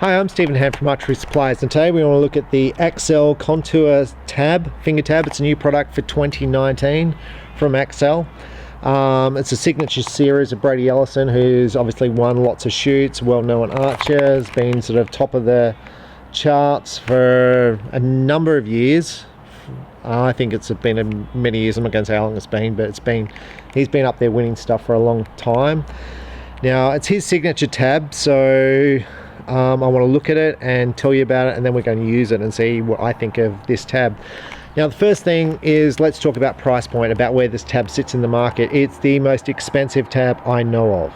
Hi, I'm Stephen Ham from Archery Supplies, and today we want to look at the Axcel Contour Tab, Finger Tab. It's a new product for 2019 from Axcel. It's a signature series of Brady Ellison, who's obviously won lots of shoots, well-known archer, has been sort of top of the charts for a number of years. I think it's been many years. I'm not going to say how long it's been, but he's been up there winning stuff for a long time. Now, it's his signature tab, so I want to look at it and tell you about it, and then we're going to use it and see what I think of this tab. Now, the first thing is, let's talk about price point, about where this tab sits in the market. It's the most expensive tab I know of.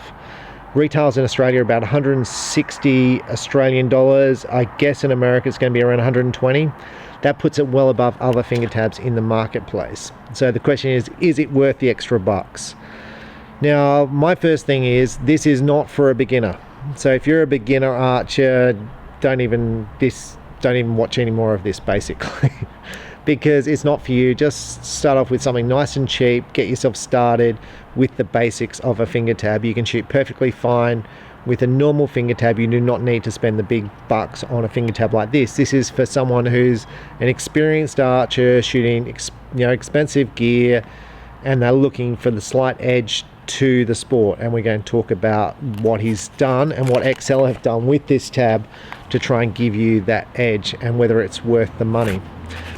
Retails in Australia are about 160 Australian dollars. I guess in America it's going to be around 120. That puts it well above other finger tabs in the marketplace. So the question is it worth the extra bucks? Now, my first thing is, this is not for a beginner. So if you're a beginner archer, don't even watch any more of this, basically. Because it's not for you. Just start off with something nice and cheap, get yourself started with the basics of a finger tab. You can shoot perfectly fine with a normal finger tab. You do not need to spend the big bucks on a finger tab like this. This is for someone who's an experienced archer shooting expensive gear, and they're looking for the slight edge to the sport. And we're going to talk about what he's done and what Axcel have done with this tab to try and give you that edge, and whether it's worth the money.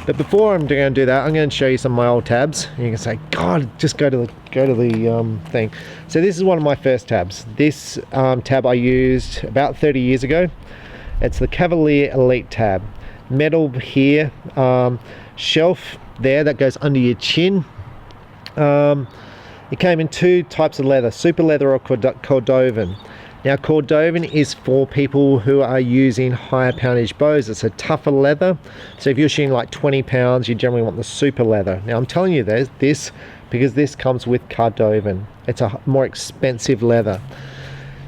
But before I'm going to do that, I'm going to show you some of my old tabs. You can say, God, just go to the thing. So this is one of my first tabs. This tab I used about 30 years ago. It's the Cavalier Elite Tab. Metal here, shelf there that goes under your chin. It came in two types of leather, super leather or Cordovan. Now, Cordovan is for people who are using higher poundage bows. It's a tougher leather. So if you're shooting like 20 pounds, you generally want the super leather. Now, I'm telling you this because this comes with Cordovan. It's a more expensive leather.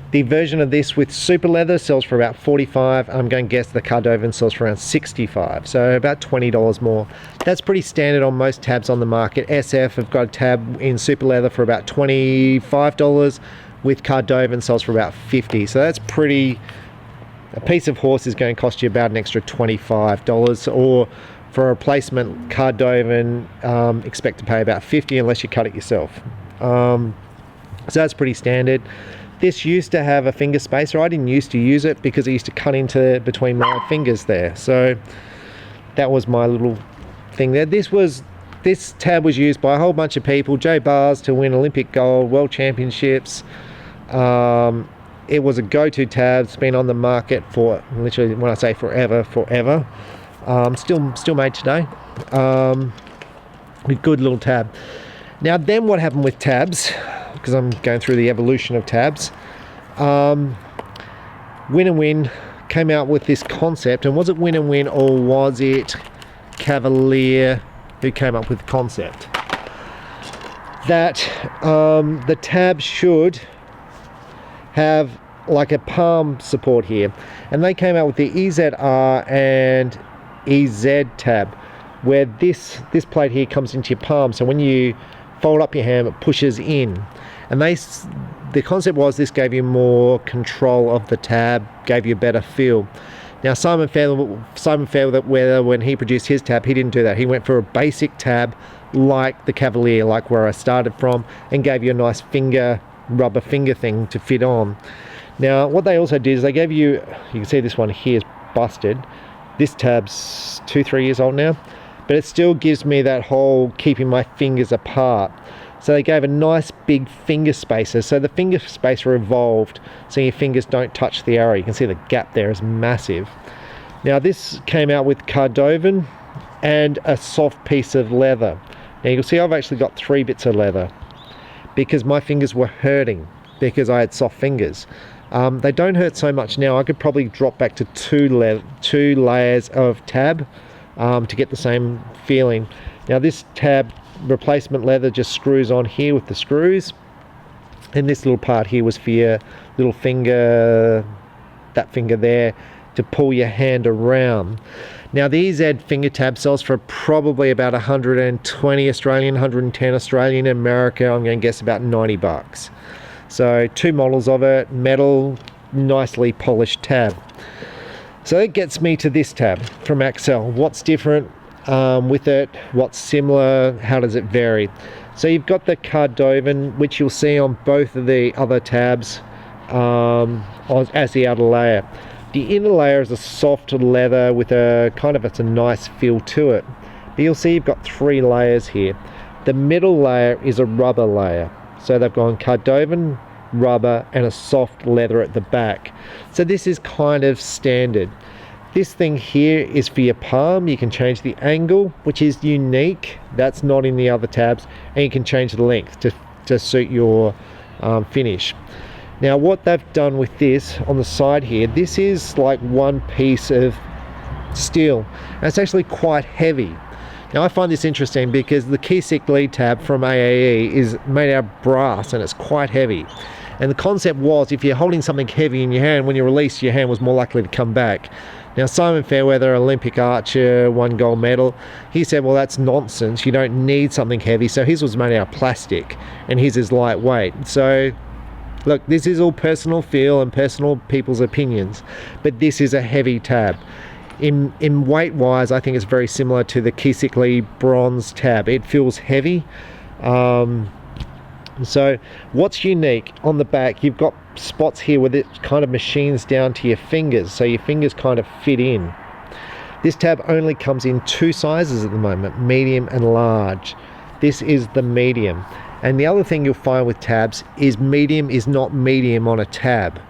The version of this with super leather sells for about 45. I'm going to guess the Cordovan sells for around 65. So about $20 more. That's pretty standard on most tabs on the market. SF have got a tab in super leather for about $25. With Cordovan sells for about 50. So that's pretty. A piece of horse is going to cost you about an extra $25, or for a replacement Cordovan, expect to pay about 50 unless you cut it yourself. So that's pretty standard. This used to have a finger spacer. I didn't used to use it because it used to cut into between my fingers there. So that was my little thing there. This tab was used by a whole bunch of people. Jay Bars to win Olympic gold, World Championships. It was a go-to tab. It's been on the market for literally, when I say forever. Still made today. A good little tab. Now then, what happened with tabs? Because I'm going through the evolution of tabs. Win and Win came out with this concept, and was it Win and Win or was it Cavalier who came up with the concept that the tab should have like a palm support here? And they came out with the EZR and EZ tab, where this plate here comes into your palm, so when you fold up your hand it pushes in. And the concept was this gave you more control of the tab, gave you a better feel. Now, Simon Fairweather, when he produced his tab, he didn't do that. He went for a basic tab like the Cavalier, like where I started from, and gave you a nice rubber finger thing to fit on. Now, what they also did is they gave you can see this one here is busted. This tab's 2-3 years old now, but it still gives me that whole keeping my fingers apart. So they gave a nice big finger spacer. So the finger spacer evolved so your fingers don't touch the arrow. You can see the gap there is massive. Now this came out with Cordovan and a soft piece of leather. Now you can see I've actually got 3 bits of leather because my fingers were hurting because I had soft fingers. They don't hurt so much now. I could probably drop back to 2 layers of tab to get the same feeling. Now this tab replacement leather just screws on here with the screws, and this little part here was for your little finger, that finger there, to pull your hand around. Now the EZ finger tab sells for probably about 120 Australian, 110 Australian. In America, I'm going to guess about 90 bucks. So 2 models of it, metal, nicely polished tab. So that gets me to this tab from Axcel. What's different with it? What's similar? How does it vary? So you've got the Cardovan, which you'll see on both of the other tabs as the outer layer. The inner layer is a soft leather with a it's a nice feel to it. But you'll see you've got 3 layers here. The middle layer is a rubber layer. So they've gone Cardovan, rubber, and a soft leather at the back. So this is kind of standard. This thing here is for your palm. You can change the angle, which is unique. That's not in the other tabs. And you can change the length to suit your finish. Now what they've done with this on the side here, this is like one piece of steel. And it's actually quite heavy. Now I find this interesting because the Cavalier Elite Tab from AAE is made out of brass and it's quite heavy. And the concept was, if you're holding something heavy in your hand, when you release, your hand was more likely to come back. Now Simon Fairweather, Olympic archer, won gold medal, he said, well, that's nonsense. You don't need something heavy. So his was made out of plastic and his is lightweight. So look, this is all personal feel and personal people's opinions, but this is a heavy tab. In weight wise, I think it's very similar to the Cavalier bronze tab. It feels heavy. So what's unique on the back, you've got spots here where it kind of machines down to your fingers, so your fingers kind of fit in. This tab only comes in 2 sizes at the moment, medium and large. This is the medium. And the other thing you'll find with tabs is medium is not medium on a tab.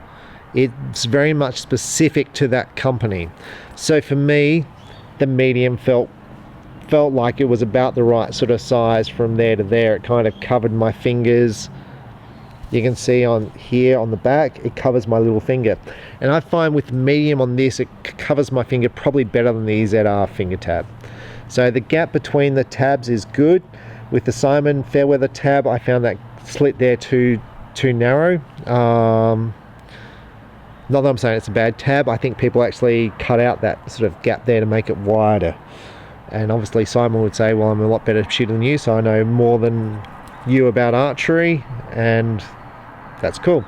It's very much specific to that company. So for me, the medium felt like it was about the right sort of size from there to there. It kind of covered my fingers. You can see on here on the back, it covers my little finger. And I find with medium on this, it covers my finger probably better than the EZR finger tab. So the gap between the tabs is good. With the Simon Fairweather tab, I found that slit there too narrow. Not that I'm saying it's a bad tab. I think people actually cut out that sort of gap there to make it wider. And obviously Simon would say, well, I'm a lot better shooter than you, so I know more than you about archery, and that's cool.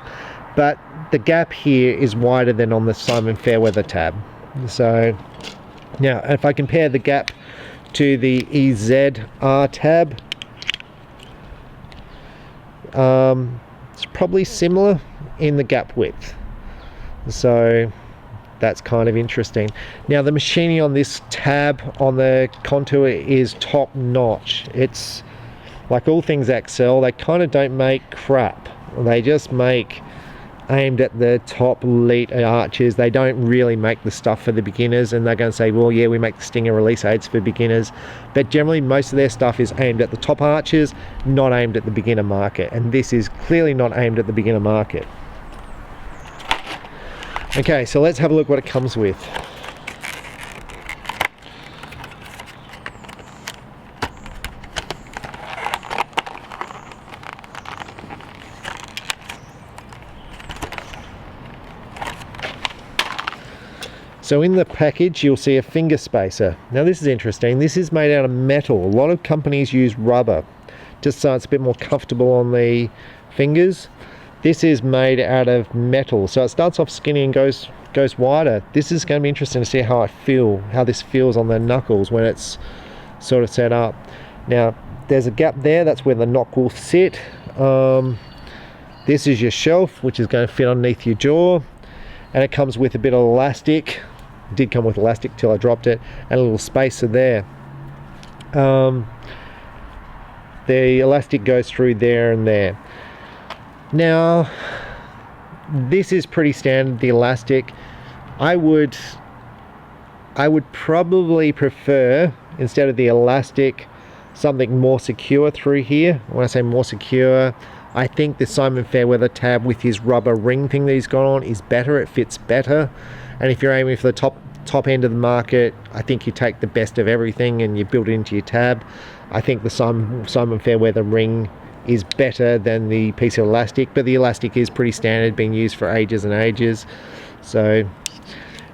But the gap here is wider than on the Simon Fairweather tab. So now if I compare the gap to the EZR tab, it's probably similar in the gap width. So that's kind of interesting. Now the machining on this tab on the contour is top notch. It's like all things Axcel, they kind of don't make crap. They just make aimed at the top elite archers. They don't really make the stuff for the beginners, and they're going to say, well, yeah, we make the stinger release aids for beginners, but generally most of their stuff is aimed at the top archers, not aimed at the beginner market, and this is clearly not aimed at the beginner market. Okay, so let's have a look what it comes with. So in the package you'll see a finger spacer. Now this is interesting. This is made out of metal. A lot of companies use rubber just so it's a bit more comfortable on the fingers. This is made out of metal, so it starts off skinny and goes wider. This is going to be interesting to see how this feels on the knuckles when it's sort of set up. Now there's a gap there, that's where the knock will sit. This is your shelf, which is going to fit underneath your jaw, and it comes with a bit of elastic. It did come with elastic till I dropped it, and a little spacer there. The elastic goes through there and there. Now this is pretty standard, the elastic. I would probably prefer, instead of the elastic, something more secure through here. When I say more secure, I think the Simon Fairweather tab with his rubber ring thing that he's got on is better. It fits better, and if you're aiming for the top end of the market, I think you take the best of everything and you build it into your tab. I think the Simon Fairweather ring is better than the piece of elastic, but the elastic is pretty standard, being used for ages and ages. So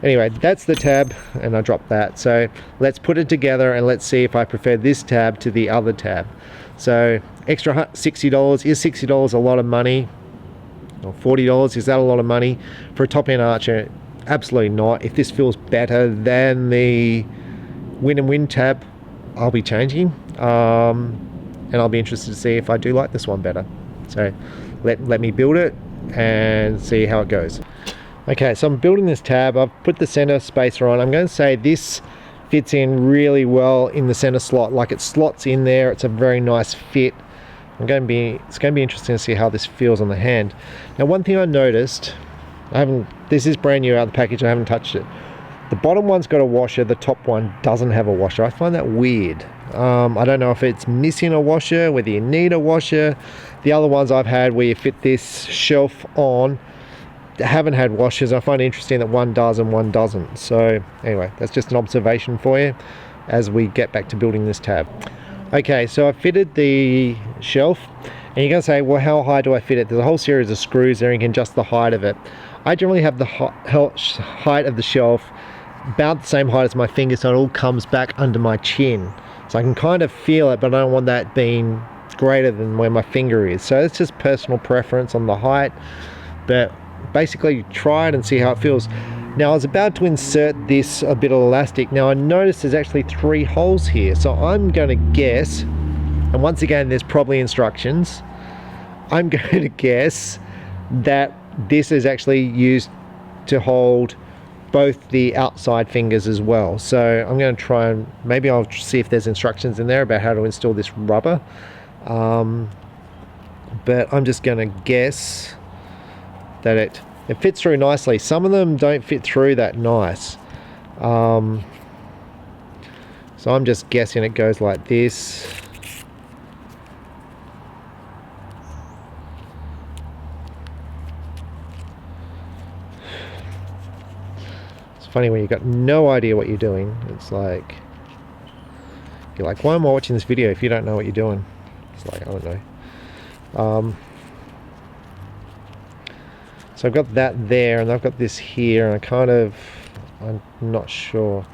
anyway, that's the tab, and I dropped that. So let's put it together and let's see if I prefer this tab to the other tab. So extra $60, is $60 a lot of money? Or $40, is that a lot of money? For a top end archer, Absolutely not. If this feels better than the Win and Win tab, I'll be changing, and I'll be interested to see if I do like this one better. So let me build it and see how it goes. Okay, so I'm building this tab. I've put the center spacer on. I'm going to say this fits in really well in the center slot, like it slots in there. It's a very nice fit. It's going to be interesting to see how this feels on the hand. Now, one thing I noticed, this is brand new out of the package, I haven't touched it. The bottom one's got a washer, the top one doesn't have a washer. I find that weird. I don't know if it's missing a washer, whether you need a washer. The other ones I've had where you fit this shelf on haven't had washers. I find it interesting that one does and one doesn't. So anyway, that's just an observation for you as we get back to building this tab. Okay, so I fitted the shelf, and you're going to say, well, how high do I fit it? There's a whole series of screws there, and you can adjust the height of it. I generally have the height of the shelf about the same height as my finger, so it all comes back under my chin. So I can kind of feel it, but I don't want that being greater than where my finger is. So it's just personal preference on the height, but basically try it and see how it feels. Now I was about to insert this a bit of elastic. Now I noticed there's actually 3 holes here, so I'm going to guess, and once again there's probably instructions, I'm going to guess that this is actually used to hold both the outside fingers as well. So I'm going to try and maybe I'll see if there's instructions in there about how to install this rubber, but I'm just going to guess that it fits through nicely. Some of them don't fit through that nice, so I'm just guessing it goes like this. It's funny when you've got no idea what you're doing. It's like, you're like, why am I watching this video if you don't know what you're doing? It's like, I don't know. So I've got that there, and I've got this here, and I'm not sure.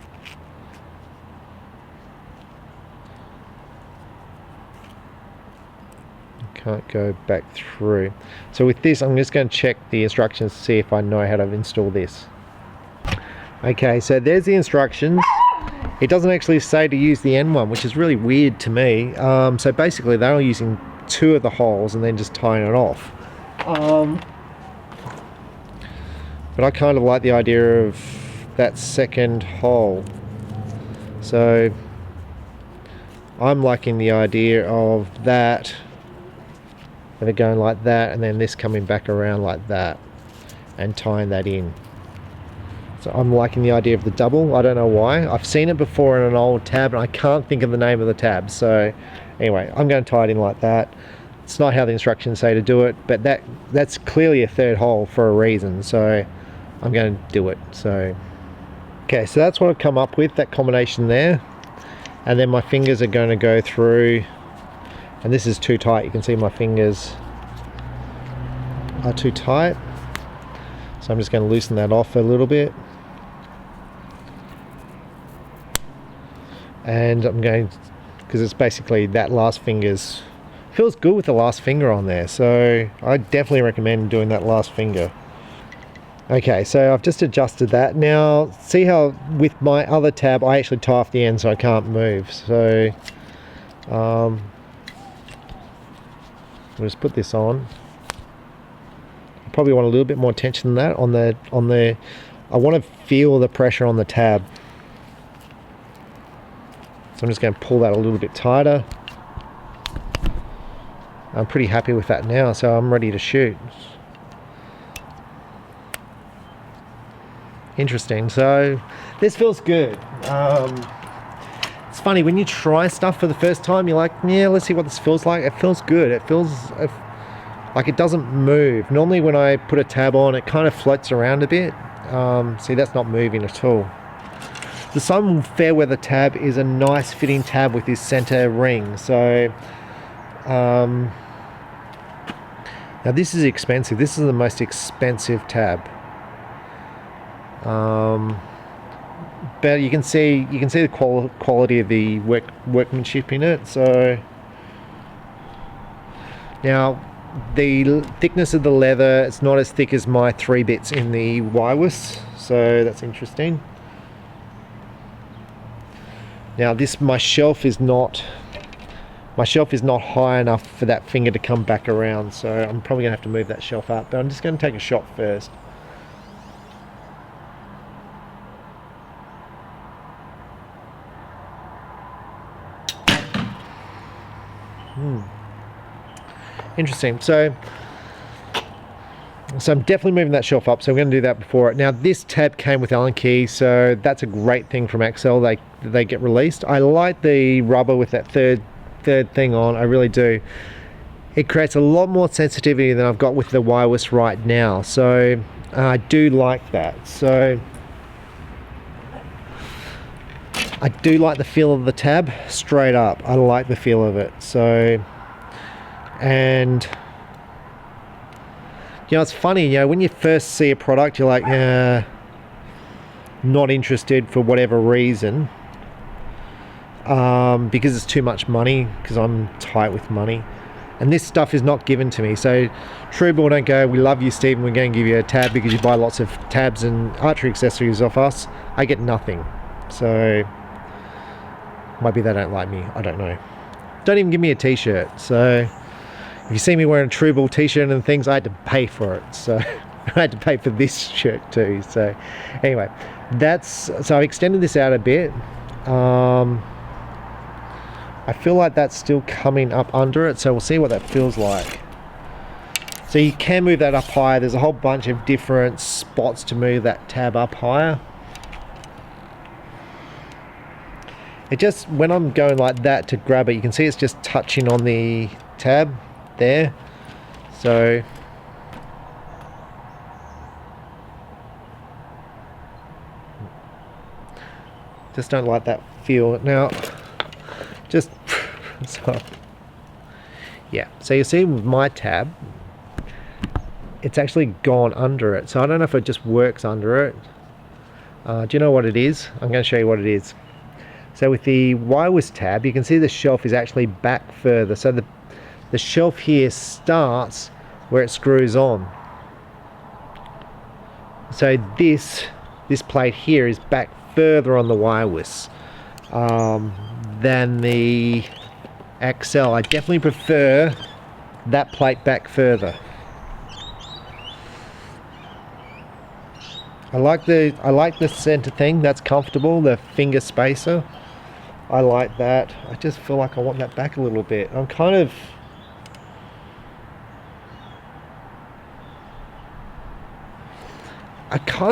I can't go back through. So with this, I'm just going to check the instructions to see if I know how to install this. Okay, so there's the instructions. It doesn't actually say to use the end one, which is really weird to me. So basically they're only using 2 of the holes and then just tying it off. But I kind of like the idea of that second hole. So I'm liking the idea of that, of it going like that, and then this coming back around like that and tying that in. So I'm liking the idea of the double. I don't know why. I've seen it before in an old tab and I can't think of the name of the tab. So anyway, I'm going to tie it in like that. It's not how the instructions say to do it, but that's clearly a 3rd hole for a reason. So I'm going to do it. So okay, so that's what I've come up with, that combination there. And then my fingers are going to go through, and this is too tight. You can see my fingers are too tight. So I'm just going to loosen that off a little bit. And I'm going, because it's basically that last finger's, feels good with the last finger on there. So I definitely recommend doing that last finger. Okay, so I've just adjusted that. Now, see how with my other tab, I actually tie off the end so I can't move. So, I'll just put this on. I probably want a little bit more tension than that on the, I want to feel the pressure on the tab. So I'm just going to pull that a little bit tighter. I'm pretty happy with that now, so I'm ready to shoot. Interesting. So this feels good. It's funny when you try stuff for the first time, you're like, yeah, let's see what this feels like. It feels good. It feels like it doesn't move. Normally when I put a tab on, it kind of floats around a bit. See, that's not moving at all. The Sun Fairweather tab is a nice fitting tab with this center ring. So now this is expensive. This is the most expensive tab. But you can see the quality of the workmanship in it. So now the thickness of the leather, it's not as thick as my 3 bits in the Wireless, so that's interesting. Now my shelf is not high enough for that finger to come back around, so I'm probably gonna have to move that shelf up, but I'm just gonna take a shot first. Interesting. So I'm definitely moving that shelf up, so I'm going to do that before it. Now this tab came with Allen key, so that's a great thing from Axcel. They get released. I like the rubber with that third thing on, I really do. It creates a lot more sensitivity than I've got with the Wireless right now, so I do like that. So I do like the feel of the tab, straight up. I like the feel of it. So, and you know, it's funny, you know, when you first see a product, you're like, not interested for whatever reason, because it's too much money, because I'm tight with money. And this stuff is not given to me. So Truebill don't go, we love you, Stephen, we're going to give you a tab because you buy lots of tabs and archery accessories off us. I get nothing. So maybe they don't like me, I don't know. Don't even give me a t-shirt. So if you see me wearing a Truebill t-shirt and things, I had to pay for it. So I had to pay for this shirt too. So anyway, so I've extended this out a bit. I feel like that's still coming up under it, so we'll see what that feels like. So you can move that up higher. There's a whole bunch of different spots to move that tab up higher. It just, when I'm going like that to grab it, you can see it's just touching on the tab there. So just don't like that feel. Now just so yeah, so you see with my tab, it's actually gone under it, so I don't know if it just works under it. Do you know what it is? I'm going to show you what it is. So with the Wireless tab, you can see the shelf is actually back further, so the shelf here starts where it screws on. So this plate here is back further on the Wireless than the Axcel. I definitely prefer that plate back further. I like the center thing, that's comfortable, the finger spacer. I like that. I just feel like I want that back a little bit. I kind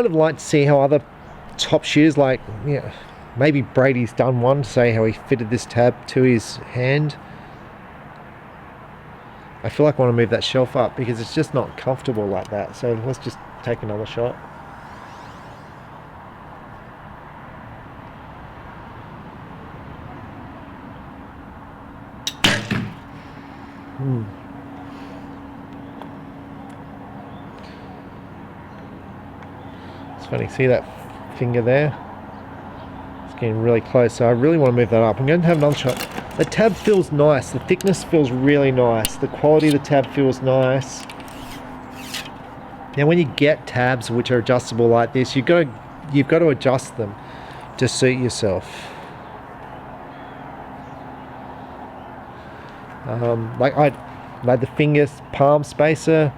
of like to see how other top shooters, like, you know, maybe Brady's done one to say how he fitted this tab to his hand. I feel like I want to move that shelf up because it's just not comfortable like that. So let's just take another shot. It's funny, see that finger there? It's getting really close, so I really want to move that up. I'm going to have another shot. The tab feels nice, the thickness feels really nice, the quality of the tab feels nice. Now when you get tabs which are adjustable like this, you've got to adjust them to suit yourself. Like the fingers palm spacer,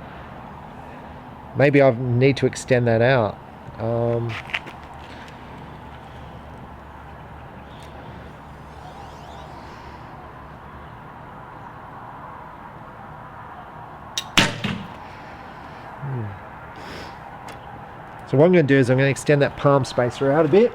maybe I need to extend that out. So what I'm going to do is I'm going to extend that palm spacer out a bit.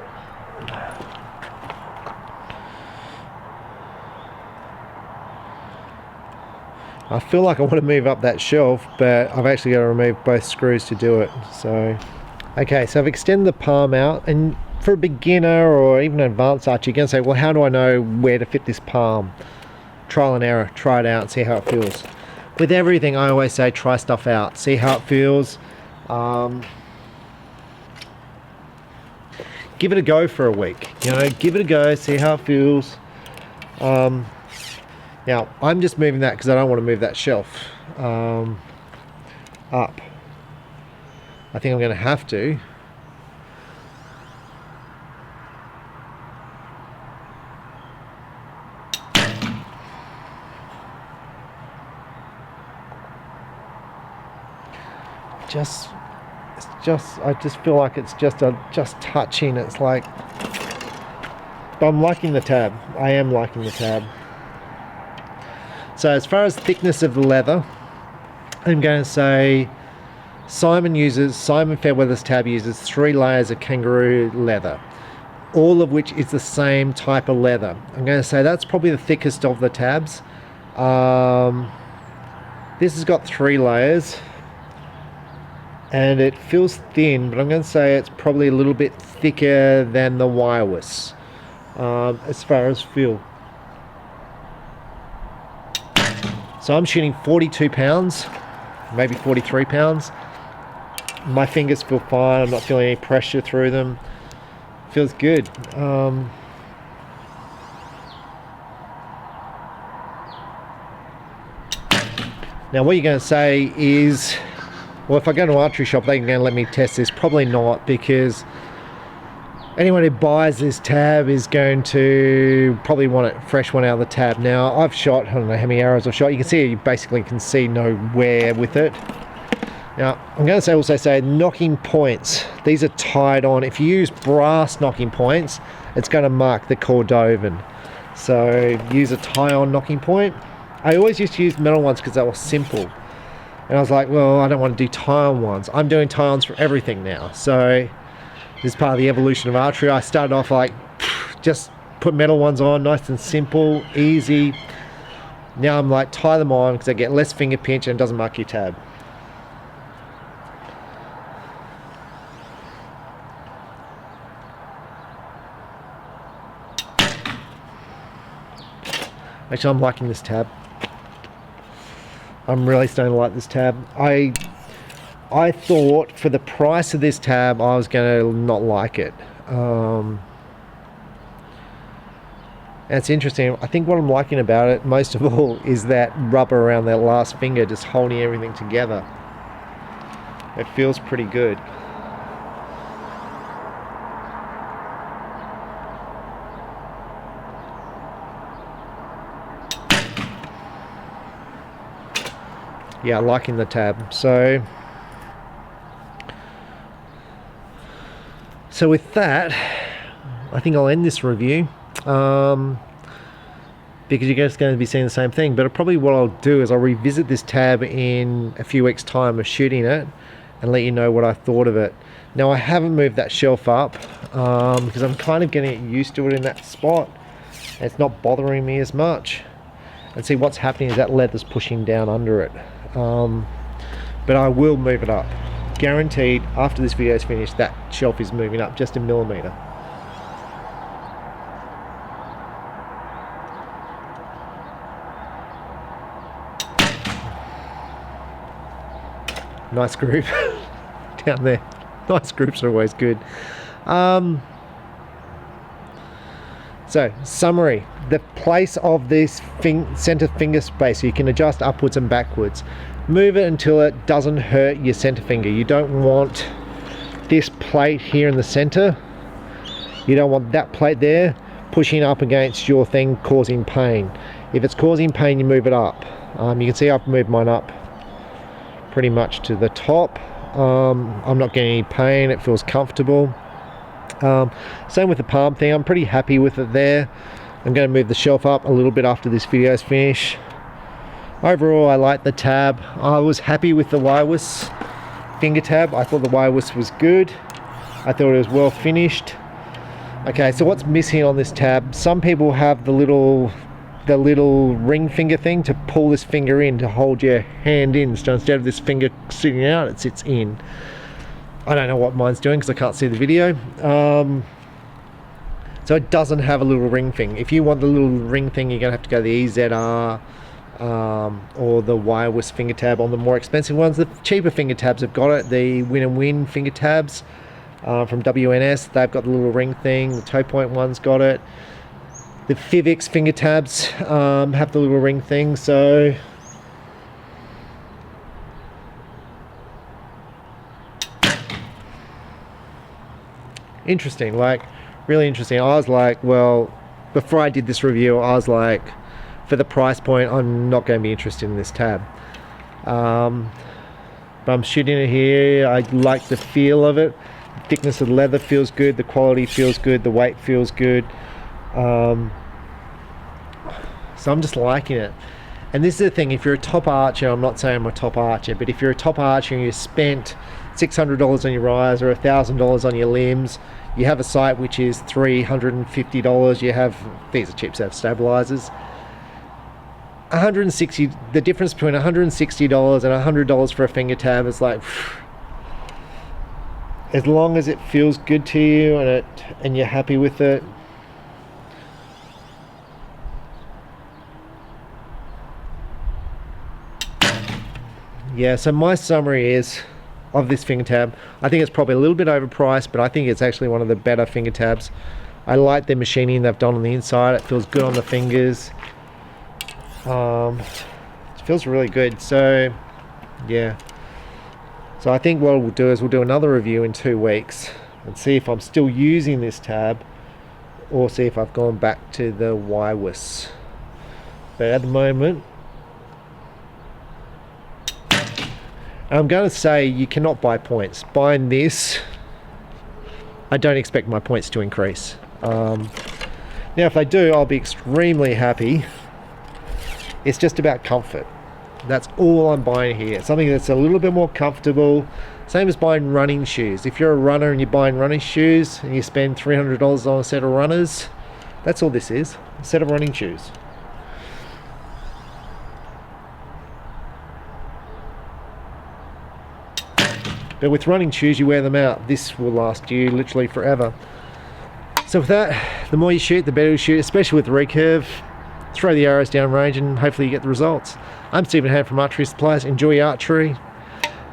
I feel like I want to move up that shelf, but I've actually got to remove both screws to do it. So, okay, so I've extended the palm out, and for a beginner or even an advanced archer, you're going to say, well, how do I know where to fit this palm? Trial and error, try it out and see how it feels. With everything, I always say try stuff out, see how it feels. Give it a go for a week, you know, give it a go, see how it feels. Now, I'm just moving that because I don't want to move that shelf up. I think I'm going to have to. I just feel like it's just touching. It's like, but I'm liking the tab. I am liking the tab. So as far as thickness of the leather, I'm going to say Simon Fairweather's tab uses 3 layers of kangaroo leather, all of which is the same type of leather. I'm going to say that's probably the thickest of the tabs. This has got 3 layers. And it feels thin, but I'm going to say it's probably a little bit thicker than the wireless as far as feel. So I'm shooting 42 pounds, maybe 43 pounds. My fingers feel fine. I'm not feeling any pressure through them. Feels good. Now what you're going to say is, well, if I go to an archery shop, they're going to let me test this. Probably not, because anyone who buys this tab is going to probably want a fresh one out of the tab. Now, I've shot, I don't know how many arrows I've shot. You can see, you basically can see no wear with it. Now, I'm going to also say knocking points. These are tied on. If you use brass knocking points, it's going to mark the Cordovan. So use a tie-on knocking point. I always used to use metal ones because they were simple. And I was like, well, I don't want to do tie-on ones. I'm doing tie-ons for everything now. So this is part of the evolution of archery. I started off like, just put metal ones on, nice and simple, easy. Now I'm like, tie them on because I get less finger pinch and it doesn't mark your tab. Actually, I'm liking this tab. I'm really starting to like this tab. I thought for the price of this tab, I was going to not like it. And it's interesting. I think what I'm liking about it most of all is that rubber around that last finger, just holding everything together. It feels pretty good. Yeah, liking the tab. So with that, I think I'll end this review because you're just going to be seeing the same thing. But probably what I'll do is I'll revisit this tab in a few weeks' time of shooting it and let you know what I thought of it. Now, I haven't moved that shelf up because I'm kind of getting used to it in that spot. It's not bothering me as much. And see, what's happening is that leather's pushing down under it. But I will move it up. Guaranteed, after this video is finished, that shelf is moving up just a millimeter. Nice group down there. Nice groups are always good. So, summary. The place of this center finger space, you can adjust upwards and backwards. Move it until it doesn't hurt your center finger. You don't want this plate here in the center. You don't want that plate there pushing up against your thing, causing pain. If it's causing pain, you move it up. You can see I've moved mine up pretty much to the top. I'm not getting any pain. It feels comfortable. Same with the palm thing. I'm pretty happy with it there. I'm going to move the shelf up a little bit after this video is finished. Overall, I like the tab. I was happy with the wireless finger tab. I thought the wireless was good. I thought it was well finished. Okay, so what's missing on this tab? Some people have the little ring finger thing to pull this finger in to hold your hand in. So instead of this finger sitting out, it sits in. I don't know what mine's doing because I can't see the video. So it doesn't have a little ring thing. If you want the little ring thing, you're going to have to go the EZR or the wireless finger tab on the more expensive ones. The cheaper finger tabs have got it. The Win & Win finger tabs from WNS, they've got the little ring thing. The toe point one's got it. The Fivix finger tabs have the little ring thing, so interesting, like really interesting. I was like, well, before I did this review, I was like, for the price point, I'm not going to be interested in this tab. But I'm shooting it here. I like the feel of it. The thickness of the leather feels good. The quality feels good. The weight feels good. So I'm just liking it. And this is the thing, if you're a top archer, I'm not saying I'm a top archer, but if you're a top archer and you spent $600 on your rise or $1,000 on your limbs, you have a sight which is $350, you have, these are cheap set of stabilizers. 160, the difference between $160 and $100 for a finger tab is like, as long as it feels good to you and you're happy with it. Yeah, so my summary is of this finger tab, I think it's probably a little bit overpriced, but I think it's actually one of the better finger tabs. I like the machining they've done on the inside. It feels good on the fingers. It feels really good. So yeah, so I think what we'll do is we'll do another review in 2 weeks and see if I'm still using this tab or see if I've gone back to the Wiwis. But at the moment, I'm going to say you cannot buy points. Buying this, I don't expect my points to increase. Now if they do, I'll be extremely happy. It's just about comfort. That's all I'm buying here. Something that's a little bit more comfortable. Same as buying running shoes. If you're a runner and you're buying running shoes and you spend $300 on a set of runners, that's all this is, a set of running shoes. But with running shoes, you wear them out. This will last you literally forever. So with that, the more you shoot, the better you shoot, especially with recurve. Throw the arrows down range and hopefully you get the results. I'm Stephen Hand from Archery Supplies. Enjoy your archery,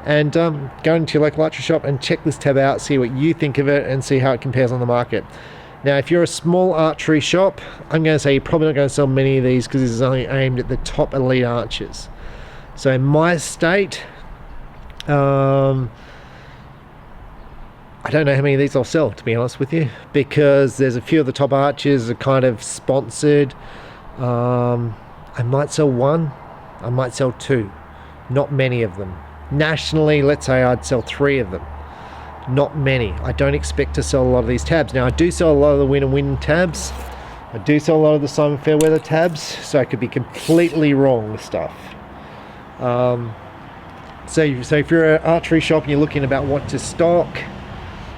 and go into your local archery shop and check this tab out, see what you think of it and see how it compares on the market. Now if you're a small archery shop, I'm going to say you're probably not going to sell many of these because this is only aimed at the top elite archers. So in my state, I don't know how many of these I'll sell, to be honest with you, because there's a few of the top archers are kind of sponsored. I might sell 1, I might sell 2, not many of them. Nationally, let's say I'd sell 3 of them, not many. I don't expect to sell a lot of these tabs. Now I do sell a lot of the Win and Win tabs, I do sell a lot of the Simon Fairweather tabs, so I could be completely wrong with stuff. So if you're an archery shop and you're looking about what to stock,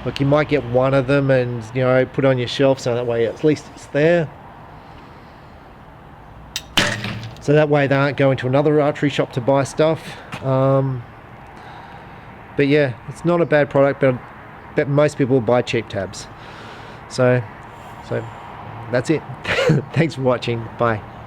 look, you might get 1 of them and, you know, put on your shelf so that way at least it's there. So that way they aren't going to another archery shop to buy stuff. But yeah, it's not a bad product, but most people buy cheap tabs. So that's it. Thanks for watching. Bye.